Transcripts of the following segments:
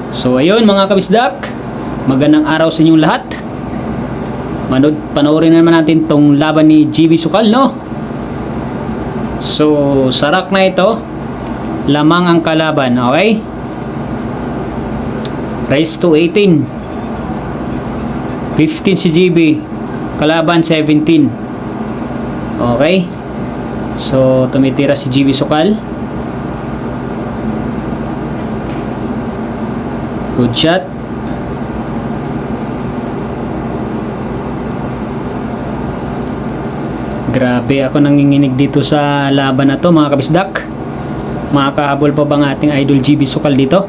So ayun mga kabisdak, magandang araw sa inyong lahat. Panoorin naman natin tong laban ni GB Sukal, no? So sarak na ito, lamang ang kalaban, okay? Race to 18, 15 si GB, kalaban 17. Okay, so tumitira si GB Sukal. Good shot. Grabe, ako nanginginig dito sa laban na to mga kabisdak. Makakahabol pa bang ating idol GB Sukal dito?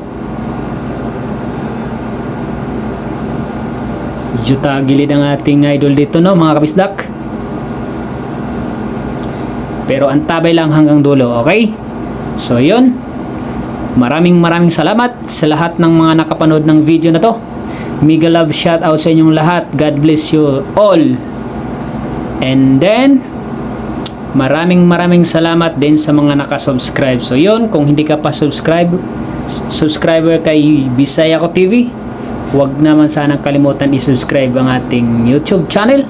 Medyo tagilid ang ating idol dito, no mga kabisdak. Pero antabay lang hanggang dulo, okay? So yun, maraming salamat sa lahat ng mga nakapanood ng video na to. Mega love shout out sa inyong lahat. God bless you all. And then maraming salamat din sa mga nakasubscribe. So yun, kung hindi ka pa subscriber kay Bisaya Ko TV, huwag naman sanang kalimutan i-subscribe ang ating YouTube channel.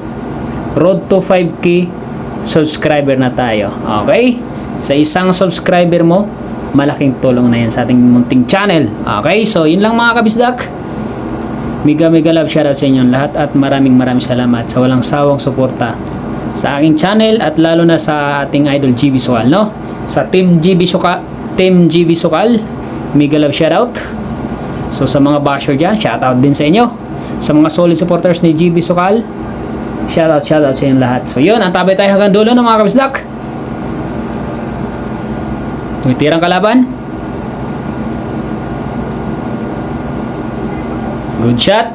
Road to 5K subscriber na tayo. Okay? Sa isang subscriber mo, malaking tulong na yan sa ating munting channel. Okay, so yun lang mga kabisdak. Mega love shoutout sa inyong lahat at maraming salamat sa walang sawang suporta sa aking channel at lalo na sa ating idol GB Sukal, no? Sa Team GB Sukal, mega love shoutout. So sa mga basher dyan, shoutout din sa inyo. Sa mga solid supporters ni GB Sukal, shoutout sa inyong lahat. So yun, antabay tayo hanggang dulo ng mga kabisdak. Tumitirang kalaban. Good shot.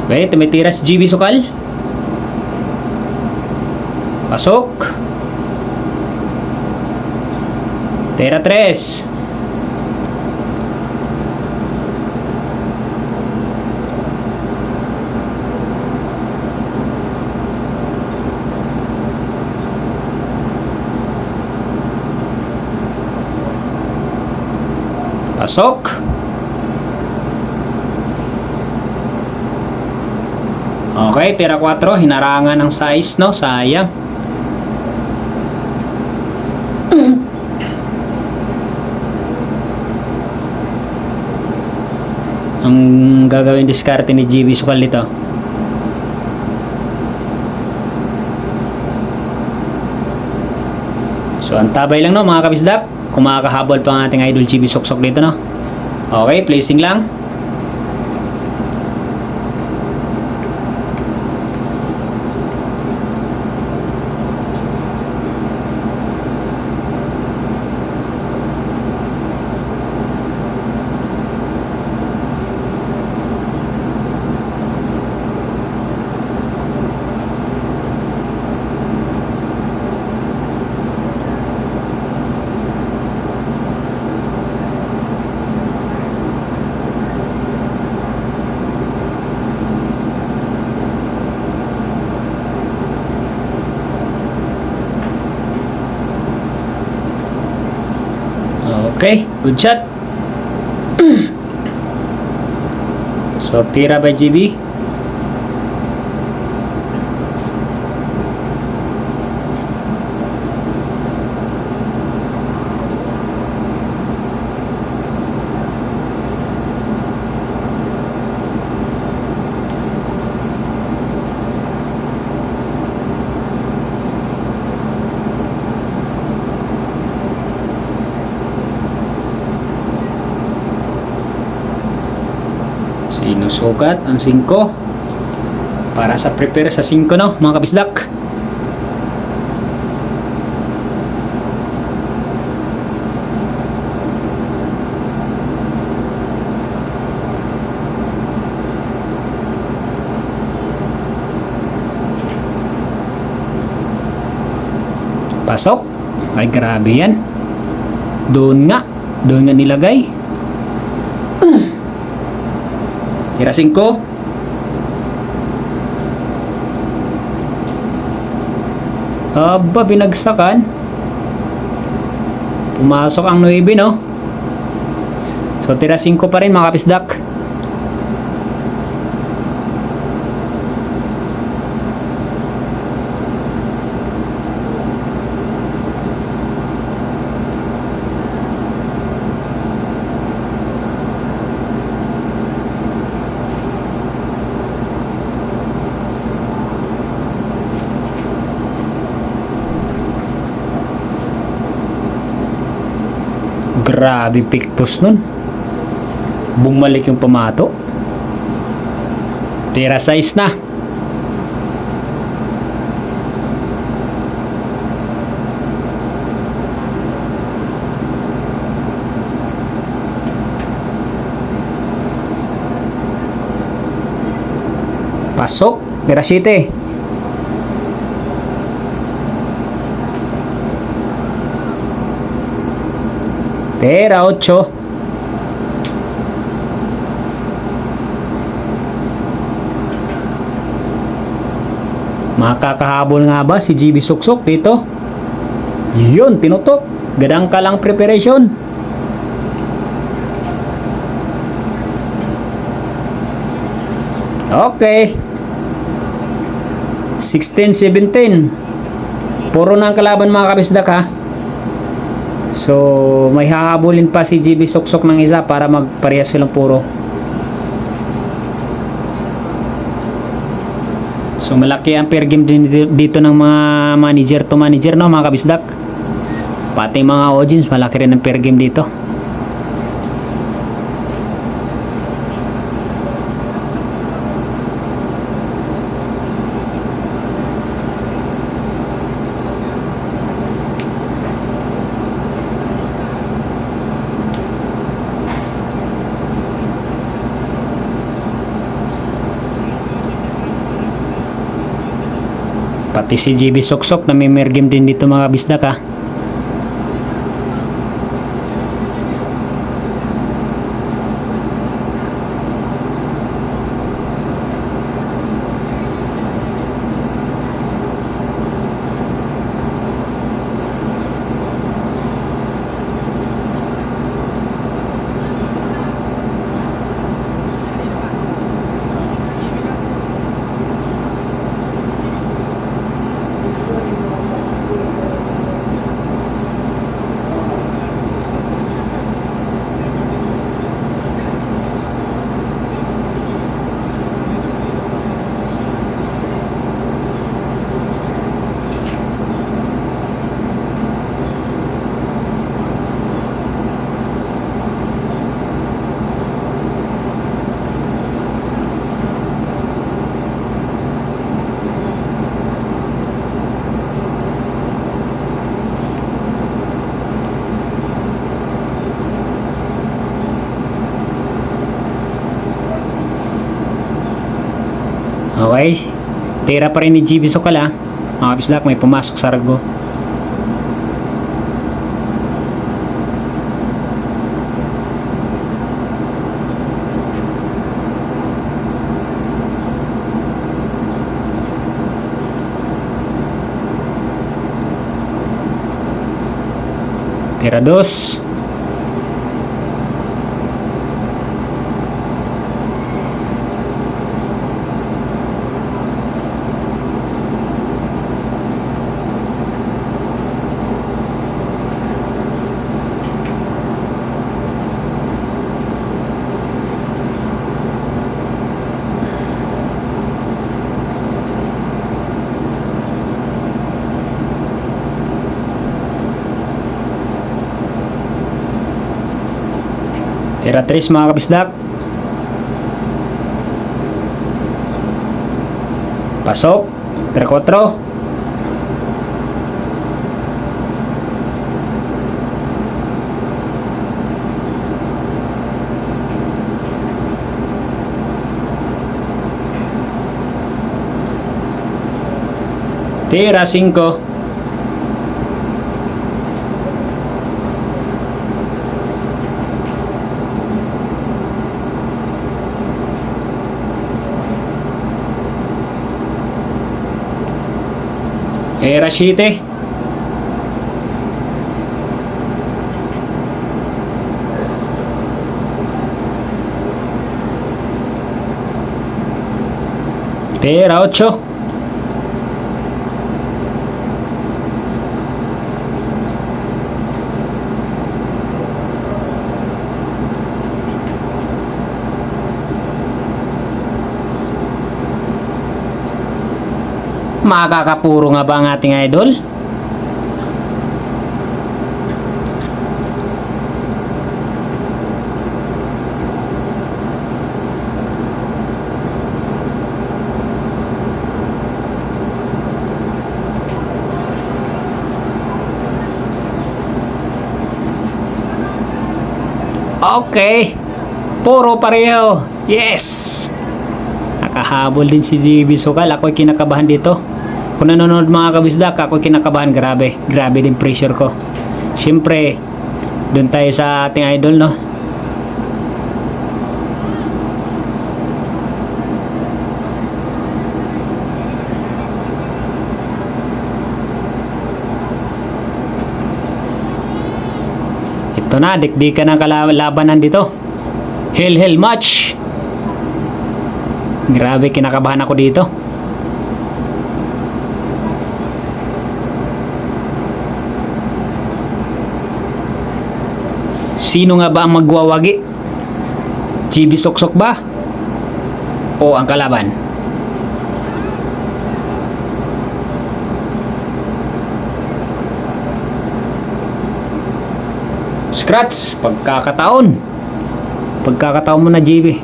Okay, tumitira si GB Sukal. Pasok. Tira 3. Pasok. Okay, tira 4. Hinarangan ng size, no? Sayang. Ang gagawin diskarte ni GB Sukal dito. So, antabay lang, no, mga kabisdak. Kung makakahabol pa ang ating idol GB Suksok dito, no? Okay, placing lang. Okay, good shot. So, tira by GB. Sinusukat ang 5 para sa prepare sa 5, no mga kabisdak. Pasok. Ay grabe yan. Doon nga nilagay. Tira 5. Aba, binagsakan. Pumasok ang 9, no? So, tira 5 pa rin mga kapisdak. Grabe pictus nun. Bumalik yung pamato. Tira 6 na. Pasok. Tira 7. Tira 8. Makakahabol nga ba si GB Suksok dito? Yun, tinutok. Gadang ka lang preparation. Okay. 16-17. Puro na ang kalaban mga kabisdak ha. So, may hahabulin pa si GB Suksok ng isa para magparehas silang puro. So, malaki ang per game din dito ng mga manager to manager, no, mga kabisdak. Pati mga audience, malaki rin ang per game dito. Pati si GB Suksok na may mergame din dito mga bisdak ha. Okay, tira pa rin ni GB Sukala. Mga bisdak, may pumasok sa Argo. Tira 2. Tira 3 mga kabisdak. Pasok. Tira 4. Tira 5. Era 7. Era 8. Makakapuro nga ba ang ating idol? Okay. Puro pareho. Yes. Nakahabol din si GB Sukal. Ako'y kinakabahan dito. Kung nanonood mga kabisdak, ako'y kinakabahan. Grabe. Grabe din pressure ko. Siyempre, dun tayo sa ating idol, no? Ito na, dikdikan ng kalabanan dito. Hell match. Grabe, kinakabahan ako dito. Sino nga ba ang magwawagi? GB Soksok ba? O ang kalaban? Scratch, pagkakataon mo na, GB.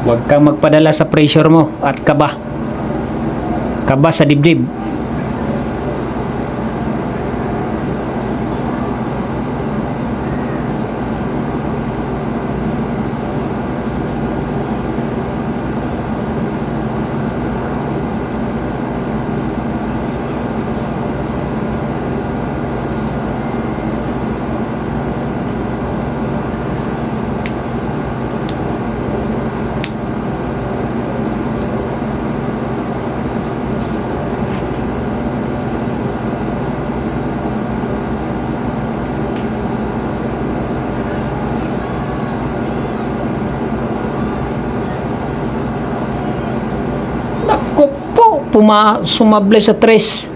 Huwag kang magpadala sa pressure mo at kaba sa dibdib. Naku po, sumable sa 3.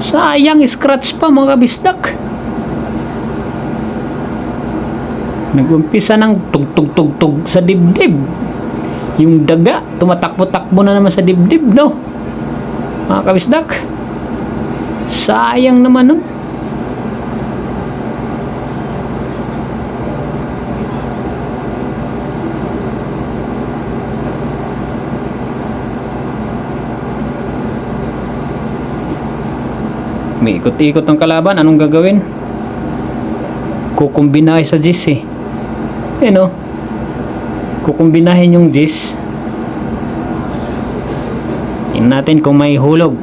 Sayang, scratch pa mga bisdak. Nag-umpisa ng tug sa dibdib. Yung daga, tumatakbo-takbo na naman sa dibdib, no? Mga kabisdak. Sayang naman, no? May ikot-ikot ng kalaban. Anong gagawin? Kukumbinahin sa Jis eh. No? Kukumbinahin yung Jis. Tingnan natin kung may hulog.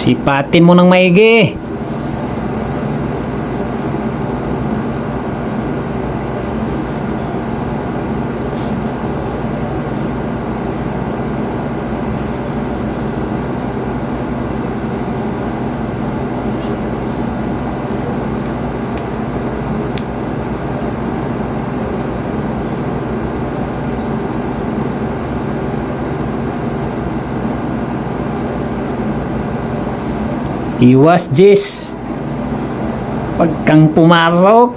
Sipatin mo ng maigi. Iwas, Jis. Huwag kang pumasok.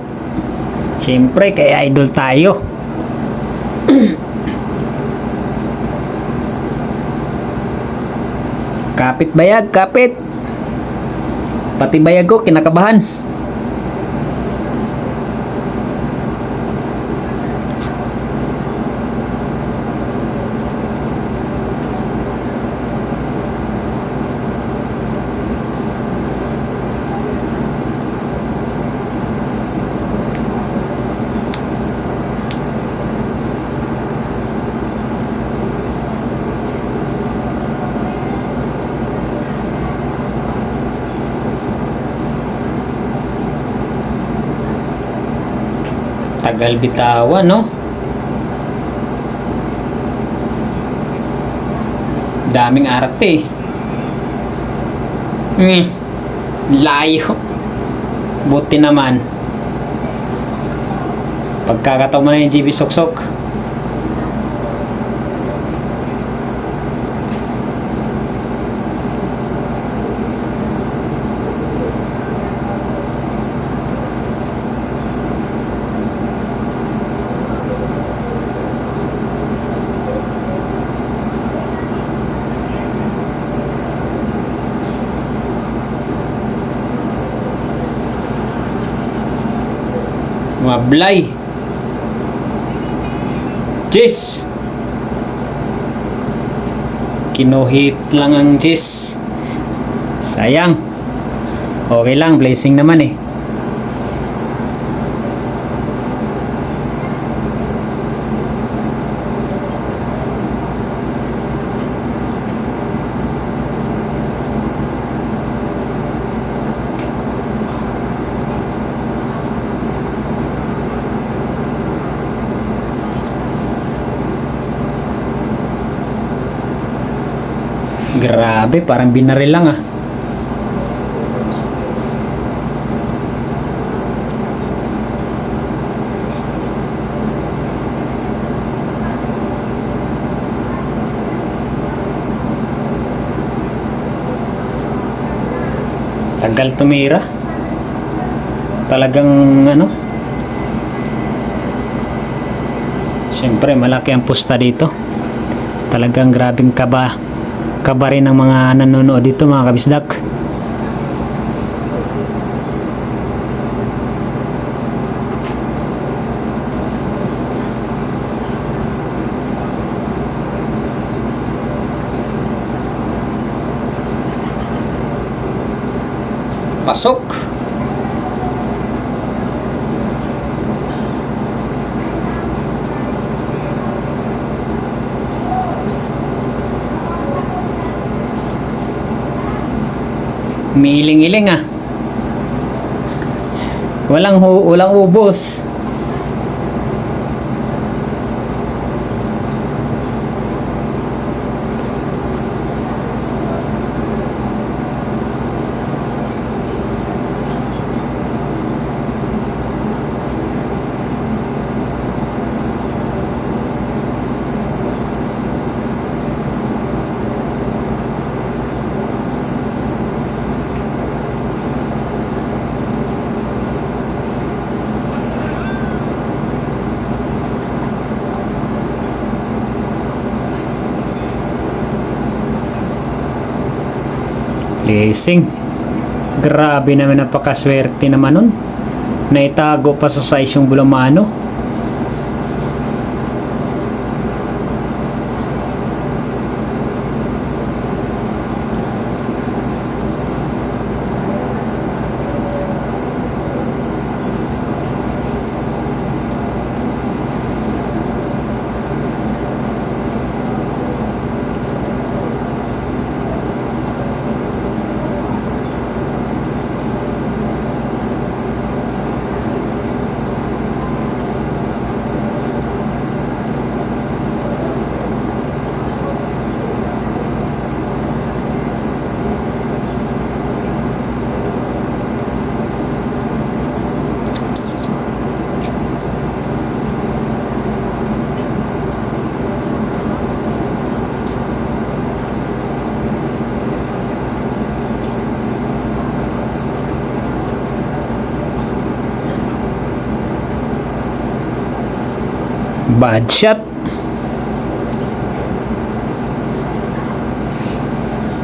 Siyempre, kaya idol tayo. Kapit bayag, kapit. Pati bayag ko, kinakabahan. Tagal bitawan, no? Daming arte. Layo. Buti naman. Pagkakataon mo na yung GB Soksok. Mablay. Jis. Kinuhit lang ang Jis. Sayang. Okay lang, blessing naman eh. Grabe, parang binaril lang ah. Tagal tumira. Talagang ano. Siyempre, malaki ang pusta dito. Talagang grabing kaba rin ng mga nanonood dito, mga kabisdak. Pasok. Miiling-iling ah. Walang ubos. Blessing. Grabe naman, napakaswerte naman nun. Naitago pa sa size yung bulamano. Bad shot.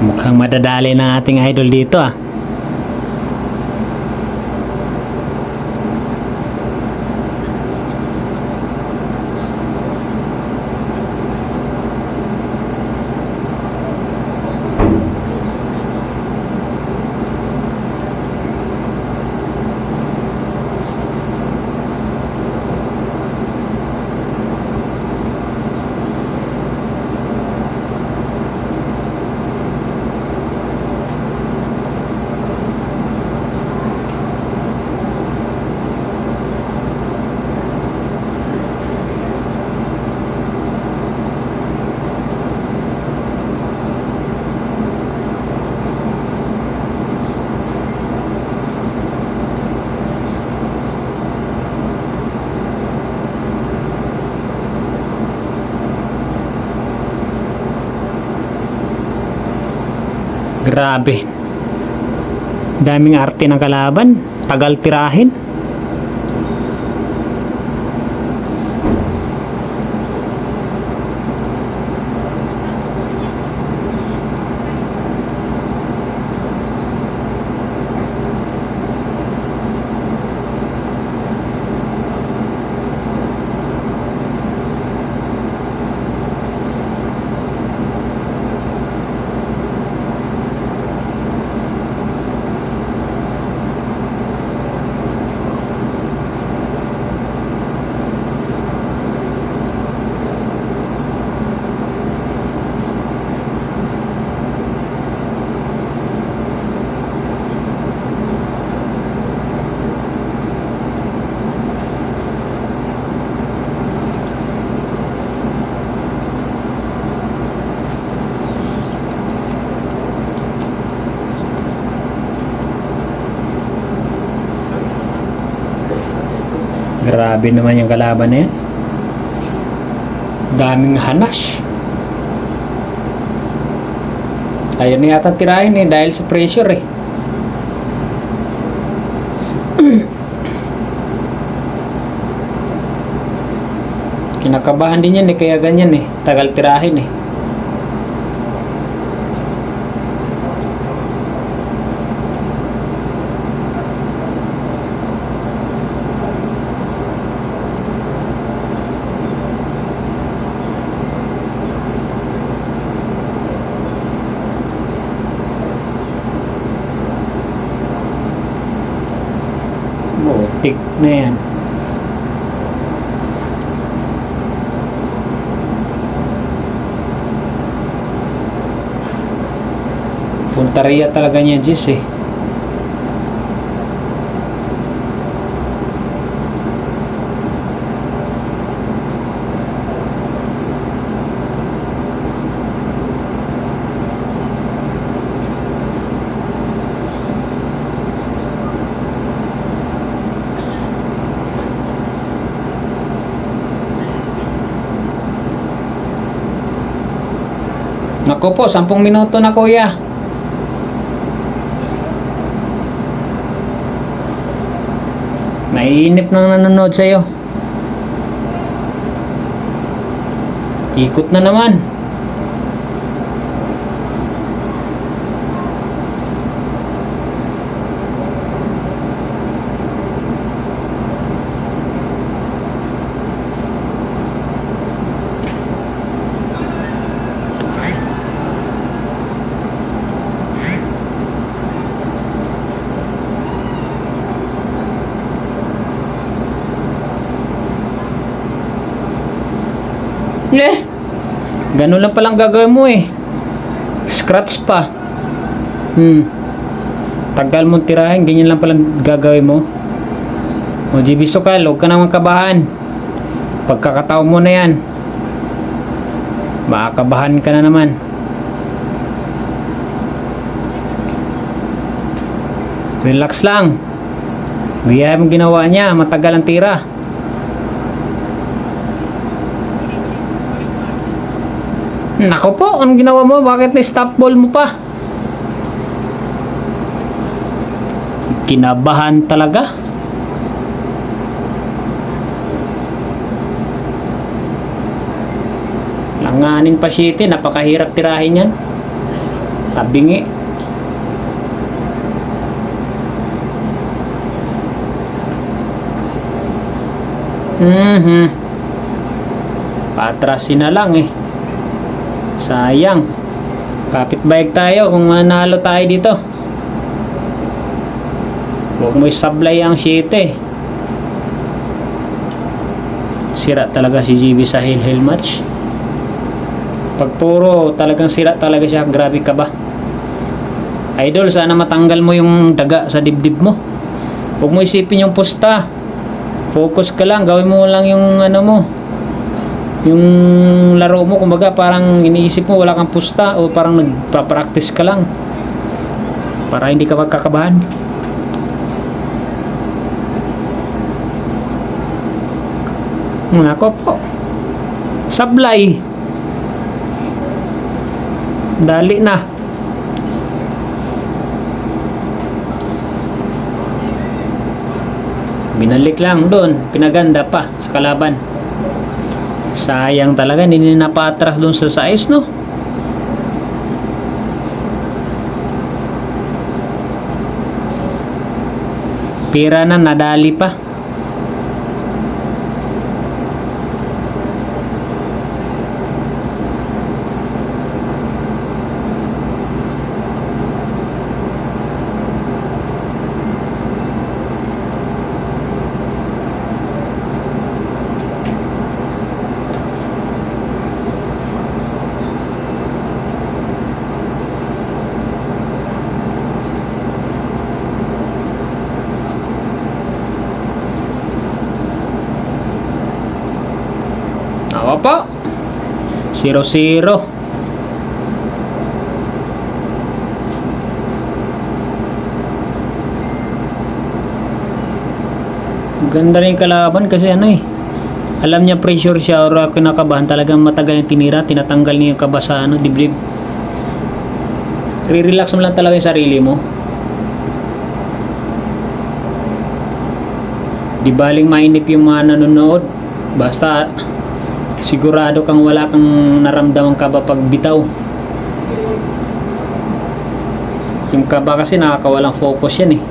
Mukhang madadali ng ating idol dito ah. Grabe. Daming arte ng kalaban. Tagal tirahin. Grabe naman yung kalaban na yan. Daming hanas. Ayaw na yata tirahin eh dahil sa pressure eh. Kinakabahan din yan eh kaya ganyan eh. Tagal tirahin eh. Tik na yan. Puntaria talaga niya Jis eh. Naku po, 10 minuto na kuya. Naiinip nang nanonood sa'yo. Ikot na naman. Ganun lang palang gagawin mo eh. Scratch pa. Tagal mong tirahin, ganyan lang palang gagawin mo. O GB Sukal, huwag ka naman kabahan. Pagkakataon mo na yan. Makakabahan ka na naman. Relax lang. Gaya mo ginawa niya, matagal ang tira. Nako po, anong ginawa mo? Bakit na-stop ball mo pa? Kinabahan talaga. Alanganin pa City, napakahirap tirahin yan. Tabingi. Patrasin na lang eh. Sayang. Kapitbaig tayo kung manalo tayo dito. Huwag mo isablay ang City. Sira talaga si GB sa hill match. Pag puro talagang sira talaga siya, grabe ka ba? Idol, sana matanggal mo yung daga sa dibdib mo. Huwag mo isipin yung pusta. Focus ka lang, gawin mo lang yung ano mo. Yung laro mo, kumbaga parang iniisip mo wala kang pusta o parang nagpa-practice ka lang. Para hindi ka magkakabahan. Nako po. Sablay. Dali na. Binalik lang doon. Pinaganda pa sa kalaban. Sayang talaga. Hindi na napatras doon sa size, no? Pira na, nadali pa. Awa po. 0-0. Ganda rin kalaban kasi ano eh. Alam niya pressure siya or kinakabahan, talagang matagal yung tinira, tinatanggal niya yung kaba sa ano, dibdib. Re-relax mo lang talaga yung sarili mo. Di baling mainip yung mga nanonood. Basta sigurado kang wala kang naramdamang kaba pag bitaw. Yung kaba kasi nakakawalang focus yan eh.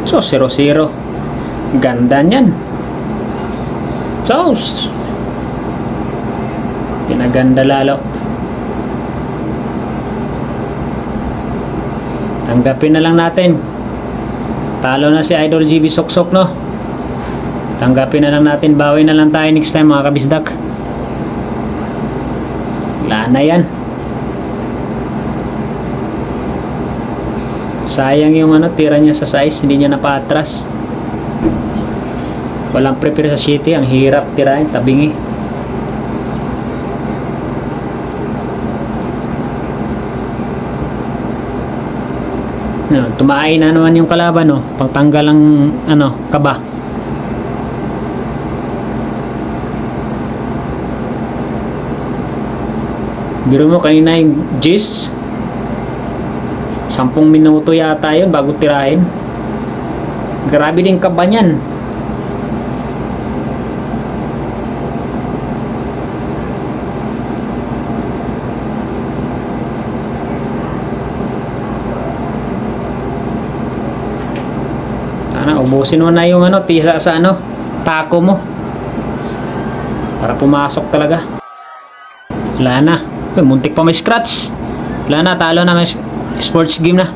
So 0-0. Ganda niyan. Sauce. Pinaganda lalo. Tanggapin na lang natin. Talo na si Idol GB Soksok, no? Tanggapin na lang natin. Bawi na lang tayo next time, mga kabisdak. Wala na yan. Sayang yung ano, tira niya sa size. Hindi niya napatras. Walang prepare sa City. Ang hirap tirahin. Tabingi. No, tumain na naman yung kalaban, no? Pagtanggal ang ano, kaba. Biro mo kanina yung Jis 10 minuto yata yun bago tirahin. Grabe din kaba niyan. Ubusin mo na yung ano, tisa sa ano, tako mo. Para pumasok talaga. Wala na. Muntik pa may scratch. Wala na, talo na, may sports game na.